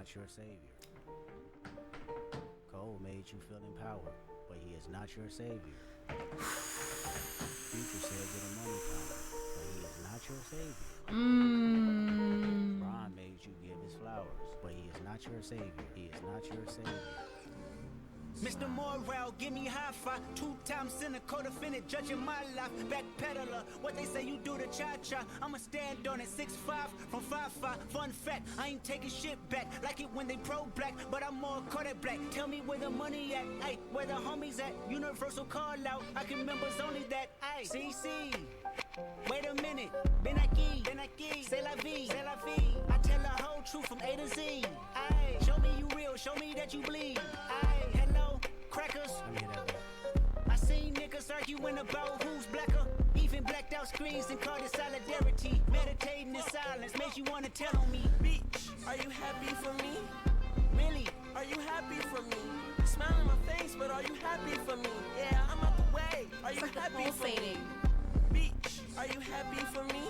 not your savior. Cole made you feel empowered, but he is not your savior. Future said get a money power, but he is not your savior. Ron made you give his flowers, but he is not your savior. He is not your savior. Mr. Morale, give me high five. 2-time sinner, co-defendant, judging my life. Backpedaler, what they say you do to cha-cha. I'ma stand on it, 6'5", from 5'5". Fun fact, I ain't taking shit back. Like it when they pro-black, but I'm more Kodak black. Tell me where the money at, ayy, where the homies at. Universal call out, I can members only that, ayy. CC, wait a minute, ben aquí, c'est la vie, I tell the whole truth from A to Z, ayy. Show me you real, show me that you bleed, ayy. Hello, crackers. I seen niggas arguing about who's blacker. Even blacked out screens and called it solidarity. Meditating in silence makes you wanna tell on me. Bitch, are you happy for me? Really? Are you happy for me? Smile on my face, but are you happy for me? Yeah, I'm out the way. Are you happy for me? Bitch, are you happy for me?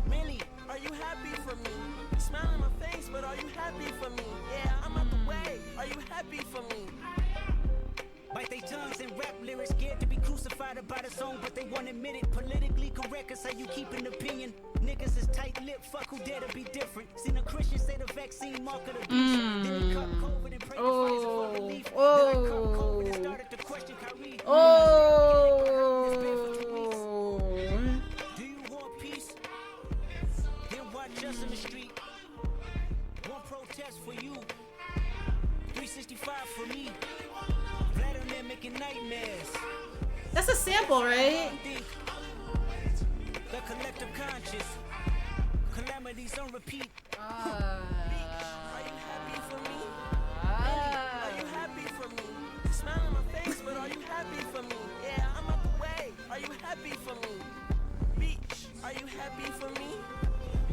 Really? Are you happy for me? Smile on my face, but are you happy for me? Yeah, I'm out the way. Are you happy for me? Bite their tongues and rap lyrics, scared to be crucified about a song, but they won't admit it. Politically correct is how you keep an opinion. Niggas is tight-lipped, fuck who dare to be different. Seen a Christian say the vaccine mark of the beast. Then he caught COVID and prayed to Pfizer for relief. Then I caught COVID and started to question Kyrie. Do you want peace? Then watch us in the street. One protest for you, 365 for me. Vladimir making nightmares. That's a sample, right? The collective conscious. Calamities on repeat. Are you happy for me? Are you happy for me? Smile on my face, but are you happy for me? Yeah, I'm out the way. Are you happy for me? Bitch, are you happy for me?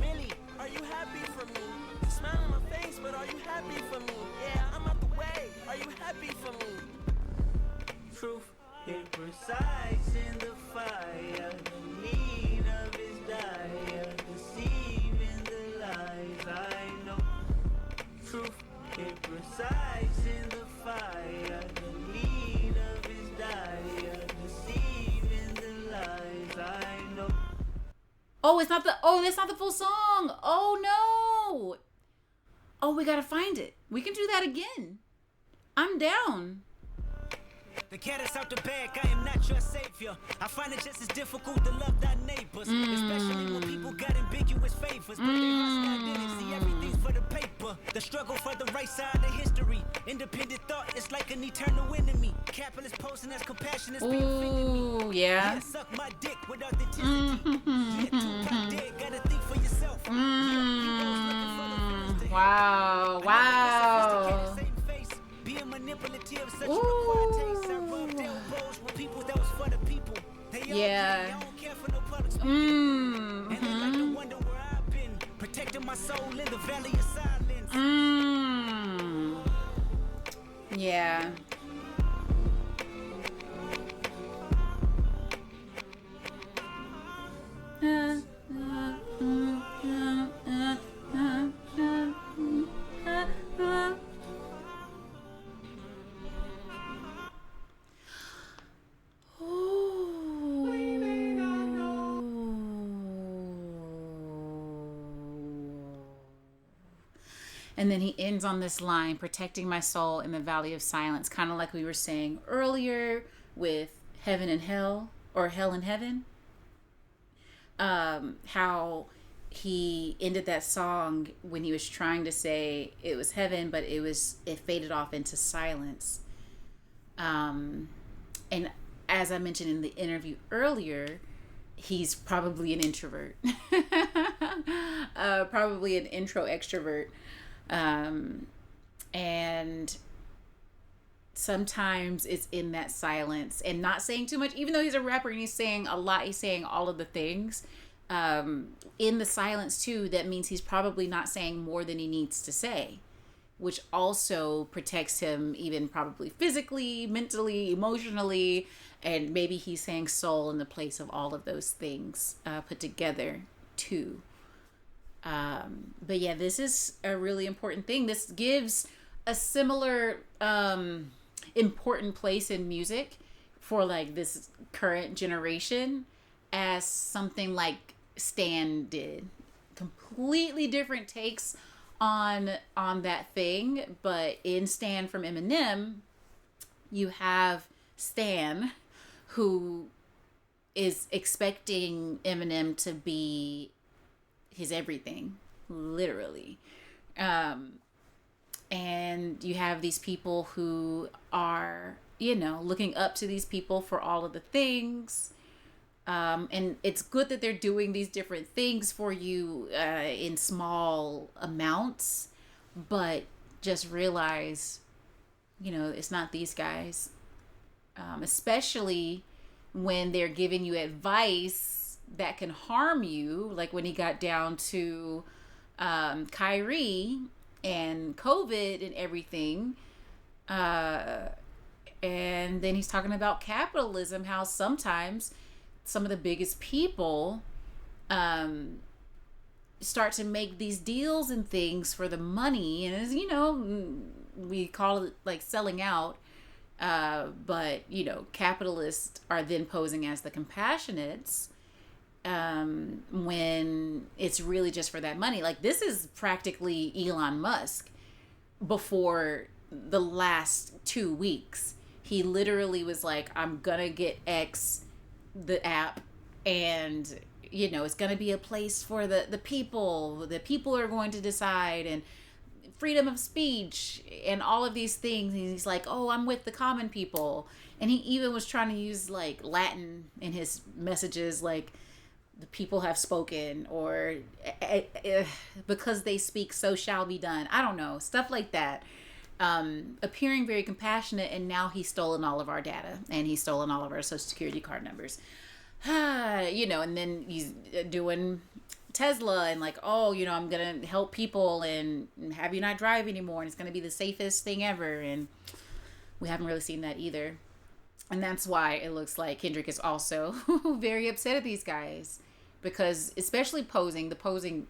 Millie, are you happy for me? Smile on my face, but are you happy for me? Yeah, I'm out the way. Are you happy for me? Truth, it resides in the fire. The need of his dire, deceiving the lies I know. Truth, it resides in the fire. The need of his dire, deceiving the lies I know. That's not the full song. Oh no. Oh, we gotta find it. We can do that again. I'm down. The cat is out the bag, I am not your savior. I find it just as difficult to love thy neighbors, especially when people got ambiguous favors. But they hostile didn't see everything's for the paper. The struggle for the right side of history. Independent thought is like an eternal enemy. Capitalist posing as compassion is being offended me. Ooh, yeah. Yeah, suck my dick with authenticity. Yeah, Tupac dead, gotta think for yourself. Yeah, heroes looking for the villains to Wow. being manipulative, such a required taste. I rubbed elbows with people that was for the people. They all they don't care for no public speaking. And they like to wonder where I've been, protecting my soul in the valley of silence. Yeah. And then he ends on this line, protecting my soul in the valley of silence, kind of like we were saying earlier with heaven and hell, or hell and heaven. How he ended that song when he was trying to say it was heaven, but it faded off into silence. And as I mentioned in the interview earlier, he's probably an introvert, probably an intro extrovert. And sometimes it's in that silence and not saying too much, even though he's a rapper and he's saying a lot, he's saying all of the things, in the silence too. That means he's probably not saying more than he needs to say, which also protects him, even probably physically, mentally, emotionally, and maybe he's saying soul in the place of all of those things, put together too. But yeah, this is a really important thing. This gives a similar important place in music for like this current generation as something like Stan did. Completely different takes on that thing, but in Stan from Eminem, you have Stan who is expecting Eminem to be his everything, literally. And you have these people who are, looking up to these people for all of the things. And it's good that they're doing these different things for you in small amounts, but just realize, it's not these guys. Especially when they're giving you advice that can harm you, like when he got down to Kyrie and COVID and everything. And then he's talking about capitalism, how sometimes some of the biggest people start to make these deals and things for the money. And, we call it like selling out. But, capitalists are then posing as the compassionates when it's really just for that money. Like, this is practically Elon Musk before the last 2 weeks. He literally was like, I'm going to get X, the app, and, it's going to be a place for the people. The people are going to decide, and freedom of speech and all of these things. And he's like, oh, I'm with the common people. And he even was trying to use like Latin in his messages, like the people have spoken, or because they speak, so shall be done. I don't know, stuff like that. Appearing very compassionate, and now he's stolen all of our data, and he's stolen all of our social security card numbers. And then he's doing Tesla and like, oh, I'm gonna help people and have you not drive anymore, and it's gonna be the safest thing ever. And we haven't really seen that either. And that's why it looks like Kendrick is also very upset at these guys, because especially the posing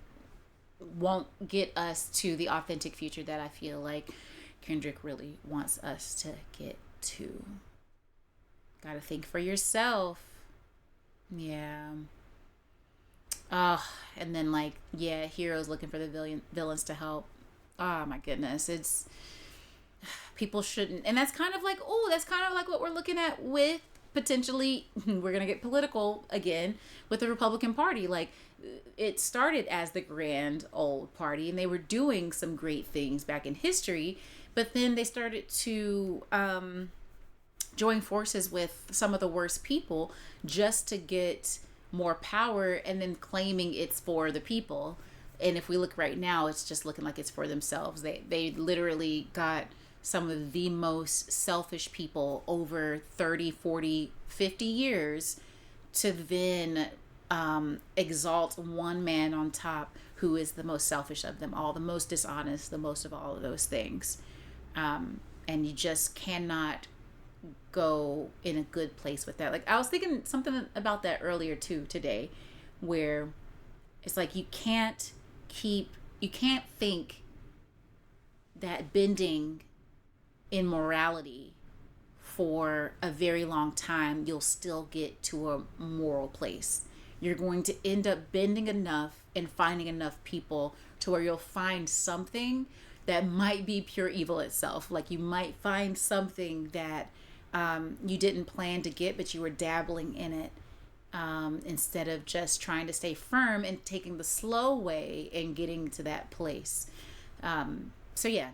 won't get us to the authentic future that I feel like Kendrick really wants us to get to. Gotta think for yourself. Yeah. And then heroes looking for the villains to help. Oh my goodness. It's, people shouldn't, and that's kind of like what we're looking at with potentially, we're going to get political again with the Republican Party. Like, it started as the grand old party, and they were doing some great things back in history, but then they started to join forces with some of the worst people just to get more power, and then claiming it's for the people. And if we look right now, it's just looking like it's for themselves. They literally got some of the most selfish people over 30, 40, 50 years to then exalt one man on top who is the most selfish of them all, the most dishonest, the most of all of those things. And you just cannot go in a good place with that. Like, I was thinking something about that earlier too today, where it's like you can't think that bending in morality for a very long time you'll still get to a moral place. You're going to end up bending enough and finding enough people to where you'll find something that might be pure evil itself. Like, you might find something that you didn't plan to get, but you were dabbling in it, instead of just trying to stay firm and taking the slow way and getting to that place. So yeah,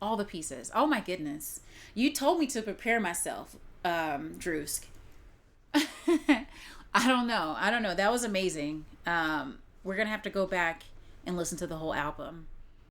all the pieces. Oh my goodness. You told me to prepare myself, Drewsk. I don't know. That was amazing. We're going to have to go back and listen to the whole album.